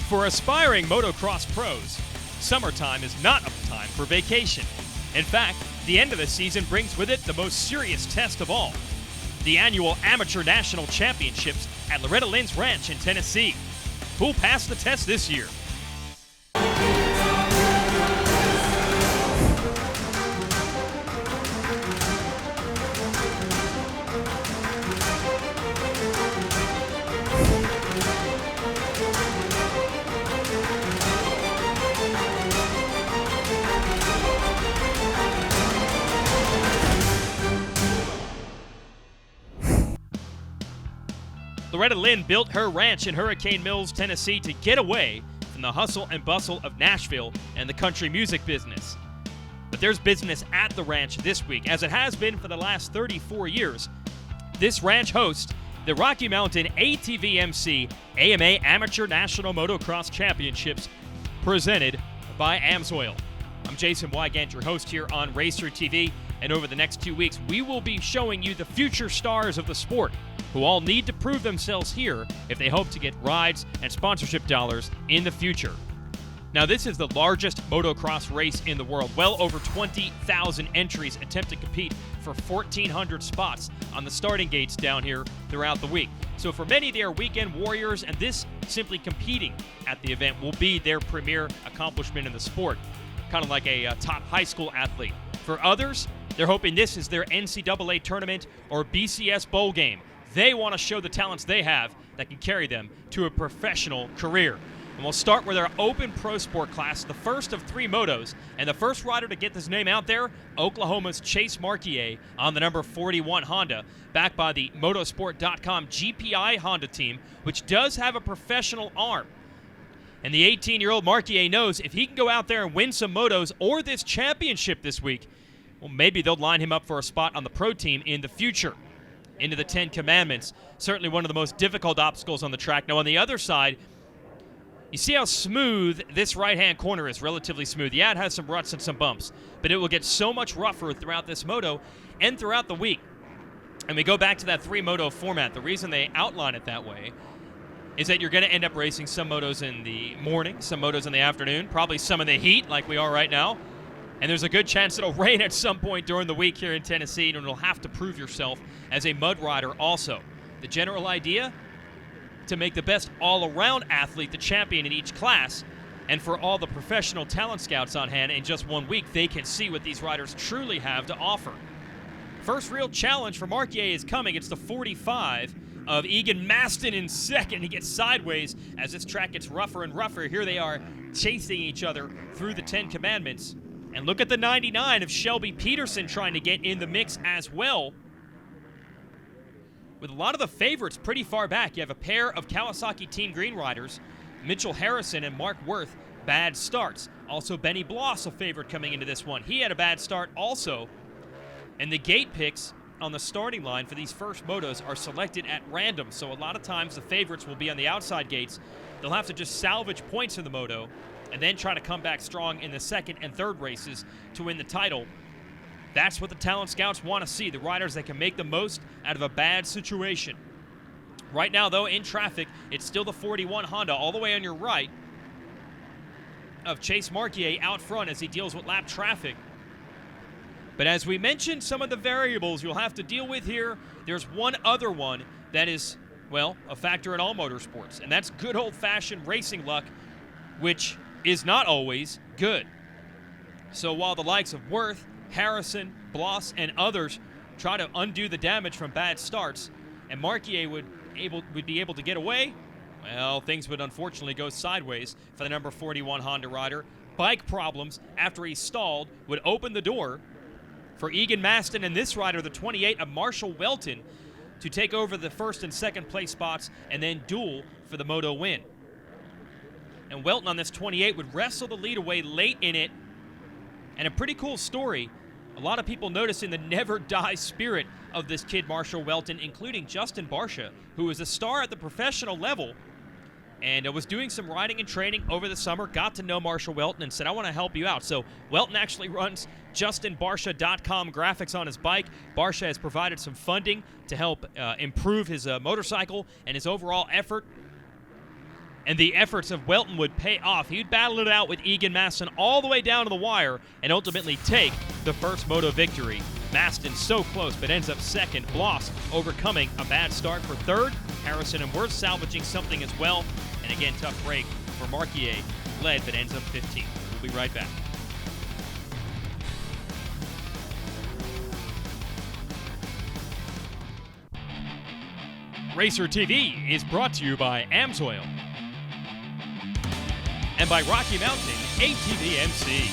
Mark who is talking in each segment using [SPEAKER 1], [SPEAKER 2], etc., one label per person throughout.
[SPEAKER 1] For aspiring motocross pros, summertime is not a time for vacation. In fact, the end of the season brings with it the most serious test of all, the annual Amateur National Championships at Loretta Lynn's Ranch in Tennessee. Who'll pass the test this year? Loretta Lynn built her ranch in Hurricane Mills, Tennessee to get away from the hustle and bustle of Nashville and the country music business. But there's business at the ranch this week, as it has been for the last 34 years. This ranch hosts the Rocky Mountain ATVMC AMA Amateur National Motocross Championships presented by AMSOIL. I'm Jason Wygant, your host here on RacerTV, and over the next 2 weeks, we will be showing you the future stars of the sport who all need to prove themselves here if they hope to get rides and sponsorship dollars in the future. Now, this is the largest motocross race in the world. Well over 20,000 entries attempt to compete for 1,400 spots on the starting gates down here throughout the week. So for many, they are weekend warriors, and this simply competing at the event will be their premier accomplishment in the sport, kind of like a top high school athlete. For others, they're hoping this is their NCAA tournament or BCS bowl game. They want to show the talents they have that can carry them to a professional career. And we'll start with our Open Pro Sport class, the first of 3 motos. And the first rider to get this name out there, Oklahoma's Chase Marquier on the number 41 Honda, backed by the motorsport.com GPI Honda team, which does have a professional arm. And the 18-year-old Marquier knows if he can go out there and win some motos or this championship this week, well, maybe they'll line him up for a spot on the pro team in the future. Into the 10 Commandments, certainly one of the most difficult obstacles on the track. Now on the other side, you see how smooth this right-hand corner is, relatively smooth. Yeah, it has some ruts and some bumps, but it will get so much rougher throughout this moto and throughout the week. And we go back to that 3-moto format. The reason they outline it that way is that you're going to end up racing some motos in the morning, some motos in the afternoon, probably some in the heat like we are right now. And there's a good chance it'll rain at some point during the week here in Tennessee, and you'll have to prove yourself as a mud rider also. The general idea? To make the best all-around athlete the champion in each class, and for all the professional talent scouts on hand in just 1 week, they can see what these riders truly have to offer. First real challenge for Marquier is coming. It's the 45 of Egan Maston in second. He gets sideways as this track gets rougher and rougher. Here they are chasing each other through the 10 Commandments. And look at the 99 of Shelby Peterson trying to get in the mix as well. With a lot of the favorites pretty far back, you have a pair of Kawasaki Team Green riders, Mitchell Harrison and Mark Worth, bad starts. Also Benny Bloss, a favorite coming into this one. He had a bad start also. And the gate picks on the starting line for these first motos are selected at random. So a lot of times the favorites will be on the outside gates. They'll have to just salvage points in the moto and then try to come back strong in the second and third races to win the title. That's what the talent scouts want to see, the riders that can make the most out of a bad situation. Right now, though, in traffic, it's still the 41 Honda all the way on your right of Chase Marquier out front as he deals with lap traffic. But as we mentioned, some of the variables you'll have to deal with here, there's one other one that is, well, a factor in all motorsports, and that's good old-fashioned racing luck, which is not always good. So while the likes of Worth, Harrison, Bloss, and others try to undo the damage from bad starts, and Marquier would be able to get away, well, things would unfortunately go sideways for the number 41 Honda rider. Bike problems after he stalled would open the door for Egan Maston and this rider, the 28 of Marshall Welton, to take over the first and second place spots and then duel for the moto win. And Welton on this 28 would wrestle the lead away late in it. And a pretty cool story. A lot of people noticing the never-die spirit of this kid, Marshall Welton, including Justin Barsha, who is a star at the professional level and was doing some riding and training over the summer, got to know Marshall Welton and said, I want to help you out. So Welton actually runs JustinBarsha.com graphics on his bike. Barsha has provided some funding to help improve his motorcycle and his overall effort. And the efforts of Welton would pay off. He'd battle it out with Egan Maston all the way down to the wire and ultimately take the first moto victory. Maston so close, but ends up second. Bloss overcoming a bad start for third. Harrison and Worth salvaging something as well. And again, tough break for Marquier, led but ends up 15th. We'll be right back. RacerTV is brought to you by AMSOIL and by Rocky Mountain ATV-MC.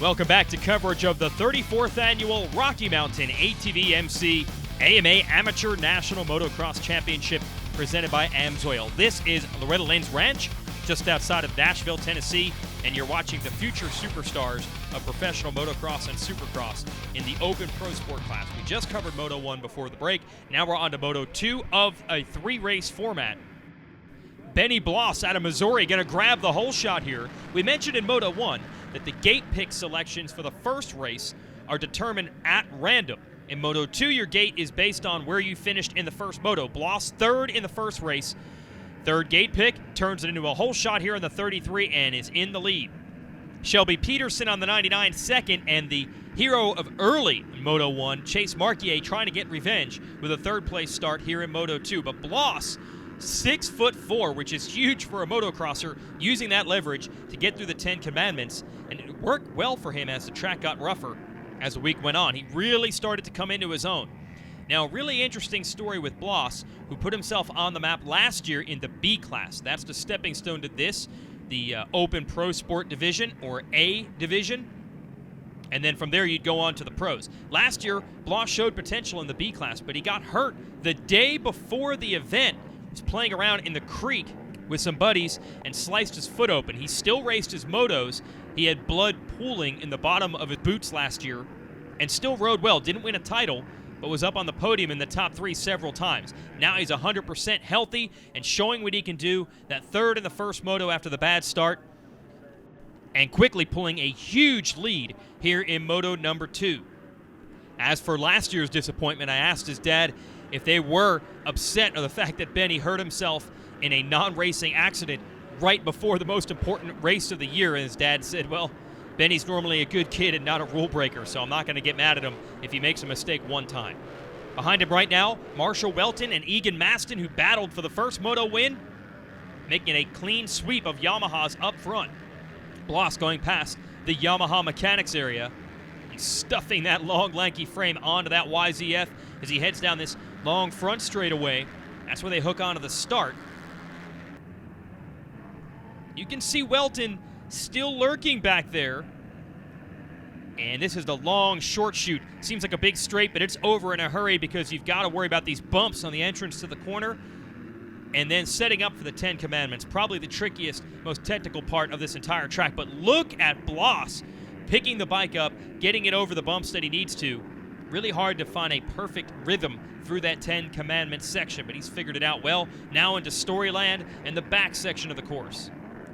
[SPEAKER 1] Welcome back to coverage of the 34th annual Rocky Mountain ATV-MC AMA Amateur National Motocross Championship presented by AMSOIL. This is Loretta Lynn's ranch just outside of Nashville, Tennessee, and you're watching the future superstars of professional motocross and supercross in the open pro sport class. We just covered Moto 1 before the break. Now we're on to Moto 2 of a 3-race format. Benny Bloss out of Missouri going to grab the whole shot here. We mentioned in Moto 1 that the gate pick selections for the first race are determined at random. In Moto 2, your gate is based on where you finished in the first moto. Bloss third in the first race. Third gate pick turns it into a whole shot here in the 33 and is in the lead. Shelby Peterson on the 99 second, and the hero of early Moto 1, Chase Marquier, trying to get revenge with a third place start here in Moto 2. But Bloss, 6'4", which is huge for a motocrosser, using that leverage to get through the 10 commandments, and it worked well for him as the track got rougher as the week went on. He really started to come into his own. Now, a really interesting story with Bloss, who put himself on the map last year in the B class. That's the stepping stone to this, the Open Pro Sport Division, or A Division. And then from there, you'd go on to the pros. Last year, Bloss showed potential in the B class, but he got hurt the day before the event. He was playing around in the creek with some buddies and sliced his foot open. He still raced his motos. He had blood pooling in the bottom of his boots last year and still rode well. Didn't win a title, but was up on the podium in the top 3 several times. Now he's 100% healthy and showing what he can do. That third in the first moto after the bad start, and quickly pulling a huge lead here in Moto number 2. As for last year's disappointment, I asked his dad if they were upset of the fact that Benny hurt himself in a non-racing accident right before the most important race of the year, and his dad said, well, Benny's normally a good kid and not a rule breaker, so I'm not going to get mad at him if he makes a mistake one time. Behind him right now, Marshall Welton and Egan Maston, who battled for the first moto win, making a clean sweep of Yamahas up front. Bloss going past the Yamaha mechanics area and stuffing that long, lanky frame onto that YZF as he heads down this long front straightaway. That's where they hook onto the start. You can see Welton still lurking back there. And this is the long short shoot. Seems like a big straight, but it's over in a hurry because you've got to worry about these bumps on the entrance to the corner. And then setting up for the 10 commandments. Probably the trickiest, most technical part of this entire track. But look at Bloss picking the bike up, getting it over the bumps that he needs to. Really hard to find a perfect rhythm through that 10 commandments section, but he's figured it out well. Now into Storyland and the back section of the course.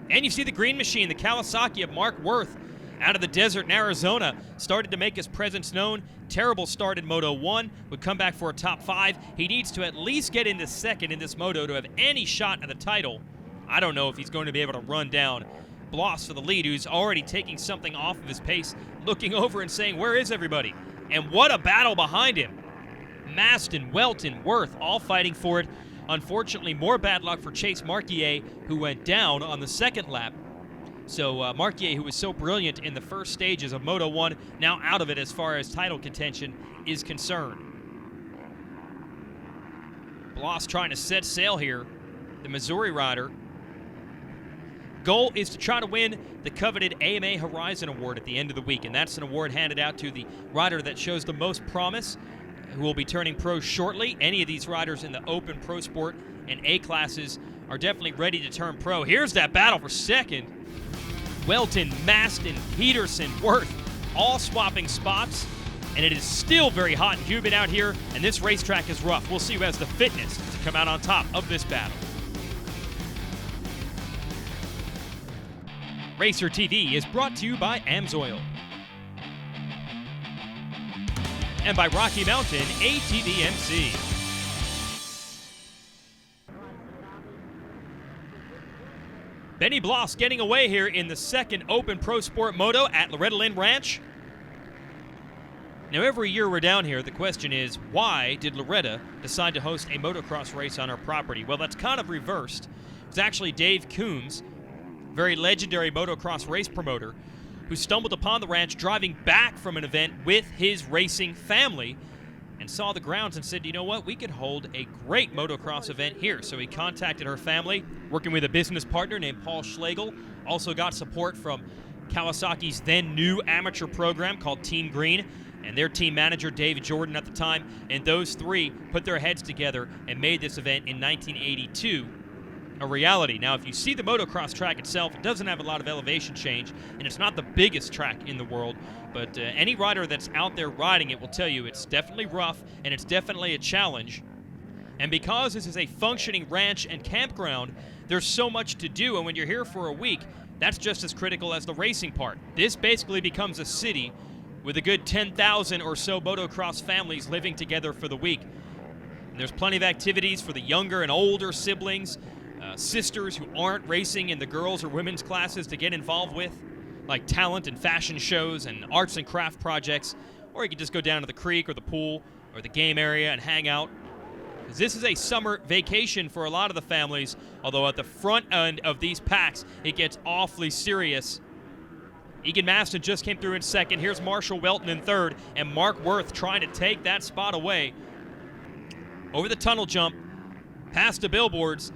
[SPEAKER 1] And you see the green machine, the Kawasaki of Mark Worth, out of the desert in Arizona, started to make his presence known. Terrible start in Moto 1, would come back for a top 5. He needs to at least get into second in this moto to have any shot at the title. I don't know if he's going to be able to run down Bloss for the lead, who's already taking something off of his pace, looking over and saying, where is everybody? And what a battle behind him. Maston, Welton, Worth, all fighting for it. Unfortunately, more bad luck for Chase Marquier, who went down on the second lap. So Marquier, who was so brilliant in the first stages of Moto 1, now out of it as far as title contention is concerned. Bloss trying to set sail here, the Missouri rider. Goal is to try to win the coveted AMA Horizon Award at the end of the week, and that's an award handed out to the rider that shows the most promise, who will be turning pro shortly. Any of these riders in the Open Pro Sport and A classes are definitely ready to turn pro. Here's that battle for second. Welton, Maston, Peterson, Worth, all swapping spots, and it is still very hot and humid out here, and this racetrack is rough. We'll see who has the fitness to come out on top of this battle. RacerTV is brought to you by AMSOIL and by Rocky Mountain ATV-MC. Benny Bloss getting away here in the second Open Pro Sport Moto at Loretta Lynn Ranch. Now, every year we're down here, the question is, why did Loretta decide to host a motocross race on her property? Well, that's kind of reversed. It's actually Dave Coombs, very legendary motocross race promoter, who stumbled upon the ranch driving back from an event with his racing family and saw the grounds and said, you know what, we could hold a great motocross event here. So he contacted her family, working with a business partner named Paul Schlegel. Also got support from Kawasaki's then new amateur program called Team Green, and their team manager, David Jordan, at the time. And those three put their heads together and made this event in 1982 a reality. Now, if you see the motocross track itself, it doesn't have a lot of elevation change, and it's not the biggest track in the world, but any rider that's out there riding it will tell you it's definitely rough, and it's definitely a challenge. And because this is a functioning ranch and campground, there's so much to do, and when you're here for a week, that's just as critical as the racing part. This basically becomes a city with a good 10,000 or so motocross families living together for the week. And there's plenty of activities for the younger and older siblings, sisters who aren't racing in the girls or women's classes to get involved with, like talent and fashion shows and arts and craft projects. Or you can just go down to the creek or the pool or the game area and hang out. Because this is a summer vacation for a lot of the families, although at the front end of these packs, it gets awfully serious. Egan Maston just came through in second. Here's Marshall Welton in third, and Mark Worth trying to take that spot away. Over the tunnel jump, past the billboards,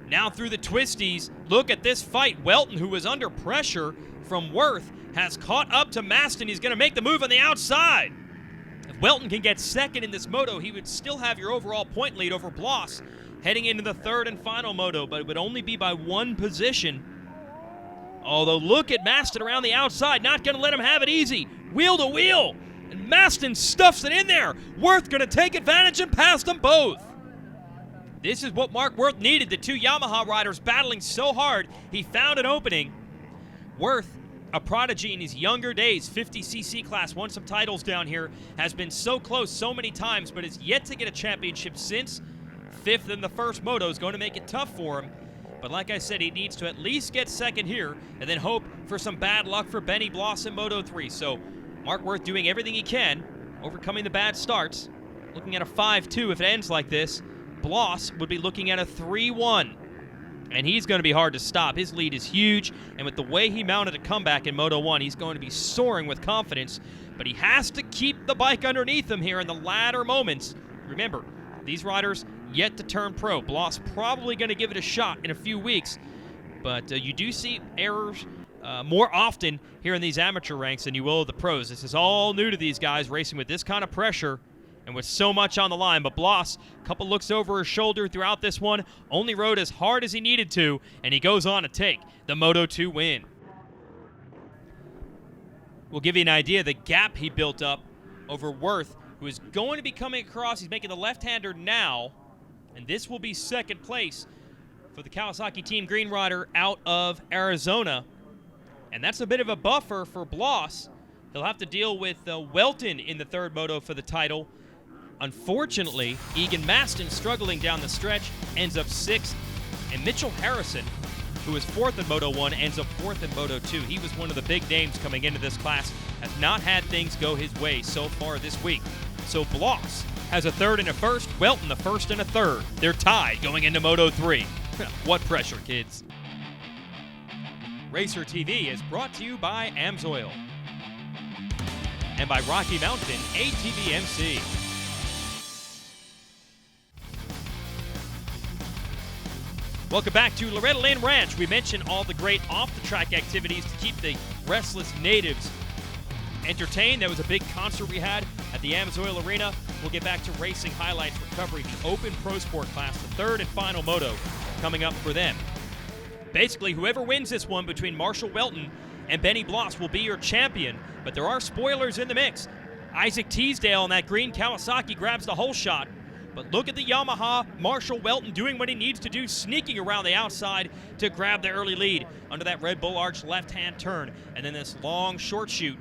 [SPEAKER 1] now through the twisties. Look at this fight. Welton, who was under pressure from Worth, has caught up to Maston. He's going to make the move on the outside. If Welton can get second in this moto, he would still have your overall point lead over Bloss heading into the third and final moto, but it would only be by one position. Although look at Maston around the outside, not going to let him have it easy. Wheel to wheel, and Maston stuffs it in there. Worth going to take advantage and pass them both. This is what Mark Worth needed, the two Yamaha riders battling so hard, he found an opening. Worth, a prodigy in his younger days, 50cc class, won some titles down here, has been so close so many times, but has yet to get a championship since. Fifth in the first moto is going to make it tough for him. But like I said, he needs to at least get second here and then hope for some bad luck for Benny Bloss in Moto 3. So Mark Worth doing everything he can, overcoming the bad starts. Looking at a 5-2 if it ends like this. Bloss would be looking at a 3-1. And he's going to be hard to stop. His lead is huge, and with the way he mounted a comeback in Moto 1, he's going to be soaring with confidence. But he has to keep the bike underneath him here in the latter moments. Remember, these riders yet to turn pro. Bloss probably going to give it a shot in a few weeks, but you do see errors more often here in these amateur ranks than you will of the pros. This is all new to these guys, racing with this kind of pressure and with so much on the line. But Bloss, a couple looks over his shoulder throughout this one, only rode as hard as he needed to, and he goes on to take the Moto 2 win. We'll give you an idea of the gap he built up over Worth, who is going to be coming across. He's making the left-hander now, and this will be second place for the Kawasaki Team Green rider out of Arizona. And that's a bit of a buffer for Bloss. He'll have to deal with Welton in the third moto for the title. Unfortunately, Egan Maston, struggling down the stretch, ends up sixth. And Mitchell Harrison, who was fourth in Moto 1, ends up fourth in Moto 2. He was one of the big names coming into this class, has not had things go his way so far this week. So Bloss has a third and a first, Welton the first and a third. They're tied going into Moto 3. What pressure, kids. RacerTV is brought to you by AMSOIL and by Rocky Mountain ATVMC. Welcome back to Loretta Lynn Ranch. We mentioned all the great off-the-track activities to keep the restless natives entertained. There was a big concert we had at the AMSOIL Arena. We'll get back to racing highlights. We're covering the Open Pro Sport class, the third and final moto coming up for them. Basically, whoever wins this one between Marshall Welton and Benny Bloss will be your champion, but there are spoilers in the mix. Isaac Teasdale on that green Kawasaki grabs the whole shot, but look at the Yamaha, Marshall Welton doing what he needs to do, sneaking around the outside to grab the early lead under that Red Bull Arch left-hand turn, and then this long short shoot.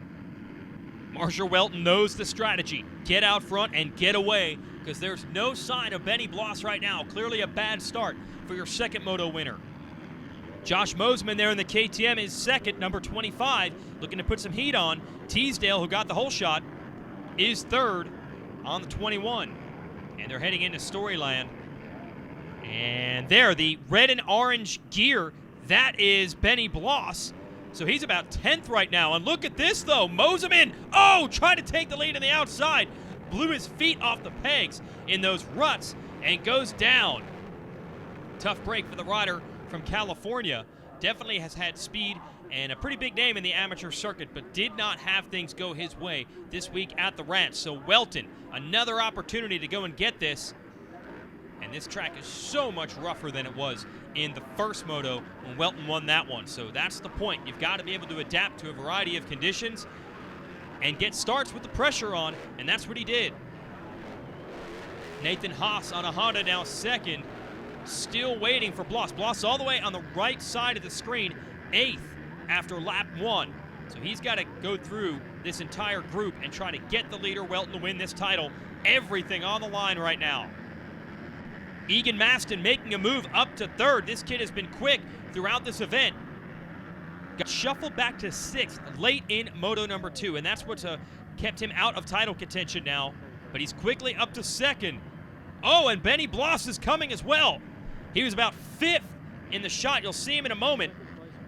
[SPEAKER 1] Marshall Welton knows the strategy. Get out front and get away, because there's no sign of Benny Bloss right now. Clearly a bad start for your second moto winner. Josh Moseman there in the KTM is second, number 25, looking to put some heat on. Teasdale, who got the whole shot, is third on the 21. And they're heading into Storyland. And there, the red and orange gear, that is Benny Bloss. So he's about 10th right now. And look at this, though. Moseman, trying to take the lead on the outside. Blew his feet off the pegs in those ruts and goes down. Tough break for the rider from California. Definitely has had speed and a pretty big name in the amateur circuit, but did not have things go his way this week at the ranch. So Welton, another opportunity to go and get this. And this track is so much rougher than it was in the first moto when Welton won that one. So that's the point. You've got to be able to adapt to a variety of conditions and get starts with the pressure on, and that's what he did. Nathan Haas on a Honda now second, still waiting for Bloss. Bloss all the way on the right side of the screen, 8th after lap 1. So he's got to go through this entire group and try to get the leader, Welton, to win this title. Everything on the line right now. Egan Maston making a move up to 3rd. This kid has been quick throughout this event. Got shuffled back to 6th late in Moto number 2, and that's what's kept him out of title contention now. But he's quickly up to 2nd. And Benny Bloss is coming as well. He was about 5th in the shot. You'll see him in a moment.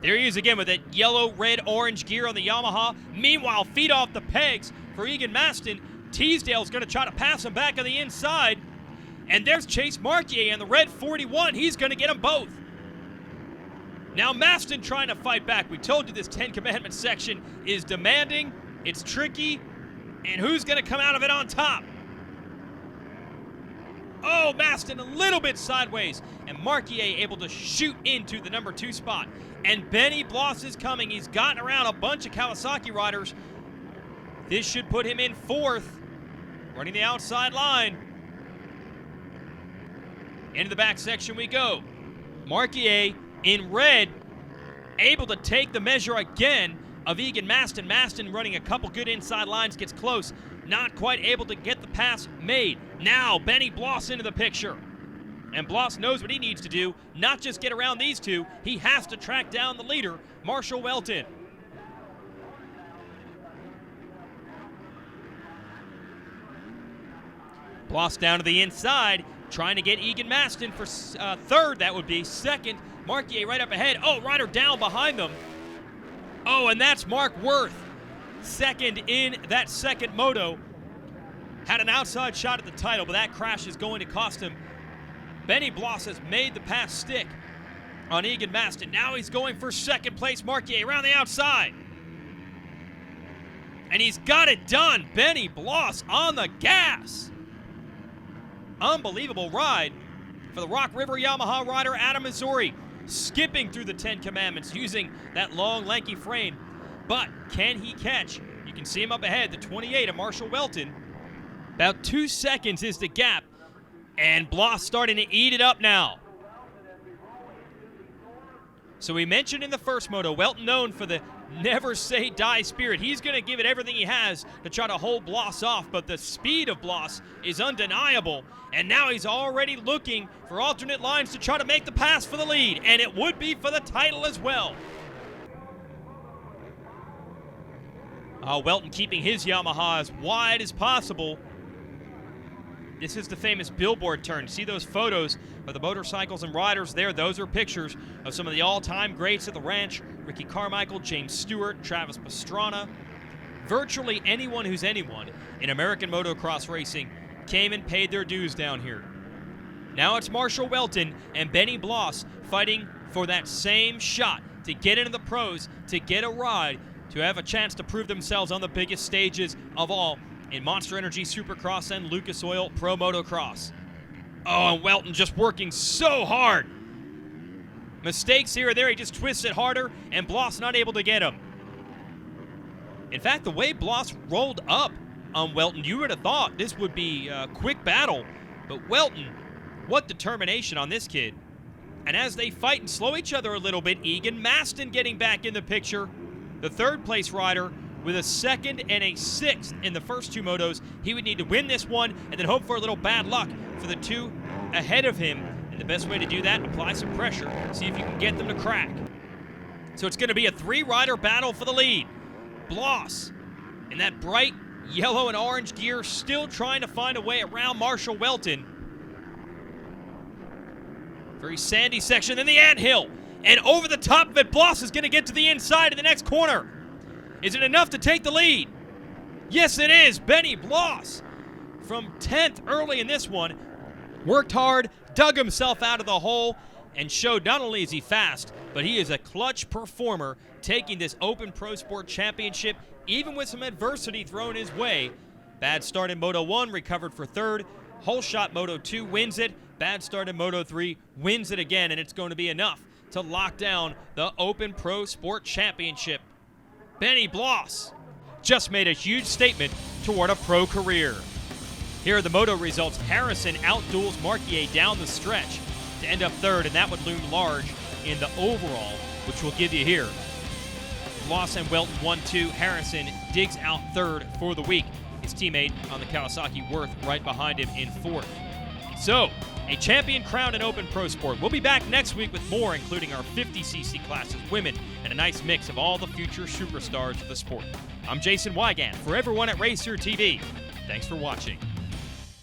[SPEAKER 1] There he is again with that yellow, red, orange gear on the Yamaha. Meanwhile, feet off the pegs for Egan Maston. Teasdale's going to try to pass him back on the inside. And there's Chase Marquier in the red 41. He's going to get them both. Now Maston trying to fight back. We told you this 10 Commandments section is demanding. It's tricky. And who's going to come out of it on top? Maston a little bit sideways. And Marquier able to shoot into the number 2 spot. And Benny Bloss is coming. He's gotten around a bunch of Kawasaki riders. This should put him in 4th. Running the outside line. Into the back section we go. Marquier in red, able to take the measure again of Egan Maston. Maston running a couple good inside lines, gets close. Not quite able to get the pass made. Now Benny Bloss into the picture. And Bloss knows what he needs to do, not just get around these two. He has to track down the leader, Marshall Welton. Bloss down to the inside, trying to get Egan Maston for 3rd. That would be 2nd. Marquier right up ahead. Rider down behind them. And that's Mark Worth. 2nd in that 2nd moto. Had an outside shot at the title, but that crash is going to cost him. Benny Bloss has made the pass stick on Egan Maston. Now he's going for 2nd place. Marquier around the outside. And he's got it done. Benny Bloss on the gas. Unbelievable ride for the Rock River Yamaha rider Adam Missouri, skipping through the 10 Commandments using that long, lanky frame. But can he catch? You can see him up ahead, the 28 of Marshall Welton. About 2 seconds is the gap, and Bloss starting to eat it up now. So we mentioned in the first moto, Welton known for the never say die spirit. He's going to give it everything he has to try to hold Bloss off, but the speed of Bloss is undeniable. And now he's already looking for alternate lines to try to make the pass for the lead, and it would be for the title as well. Welton keeping his Yamaha as wide as possible. This is the famous billboard turn. See those photos of the motorcycles and riders there? Those are pictures of some of the all-time greats at the ranch. Ricky Carmichael, James Stewart, Travis Pastrana. Virtually anyone who's anyone in American motocross racing came and paid their dues down here. Now it's Marshall Welton and Benny Bloss fighting for that same shot to get into the pros, to get a ride, to have a chance to prove themselves on the biggest stages of all in Monster Energy Supercross and Lucas Oil Pro Motocross. And Welton just working so hard. Mistakes here or there, he just twists it harder, and Bloss not able to get him. In fact, the way Bloss rolled up on Welton, you would have thought this would be a quick battle, but Welton, what determination on this kid. And as they fight and slow each other a little bit, Egan Maston getting back in the picture, the 3rd place rider with a 2nd and a 6th in the first 2 motos. He would need to win this one and then hope for a little bad luck for the 2 ahead of him. And the best way to do that, apply some pressure, see if you can get them to crack. So it's going to be a three-rider battle for the lead. Bloss in that bright yellow and orange gear, still trying to find a way around Marshall Welton. Very sandy section, then the anthill. And over the top of it, Bloss is going to get to the inside of the next corner. Is it enough to take the lead? Yes, it is. Benny Bloss from 10th early in this one. Worked hard, dug himself out of the hole, and showed not only is he fast, but he is a clutch performer, taking this Open Pro Sport Championship, even with some adversity thrown his way. Bad start in Moto 1, recovered for third. Whole shot Moto 2 wins it. Bad start in Moto 3, wins it again, and it's going to be enough to lock down the Open Pro Sport Championship. Benny Bloss just made a huge statement toward a pro career. Here are the moto results. Harrison outduels Marquier down the stretch to end up third, and that would loom large in the overall, which we'll give you here. Bloss and Welton 1-2. Harrison digs out third for the week. His teammate on the Kawasaki Worth right behind him in fourth. So, a champion crowned in Open Pro Sport. We'll be back next week with more, including our 50cc classes, women, and a nice mix of all the future superstars of the sport. I'm Jason Wygant for everyone at RacerTV. Thanks for watching.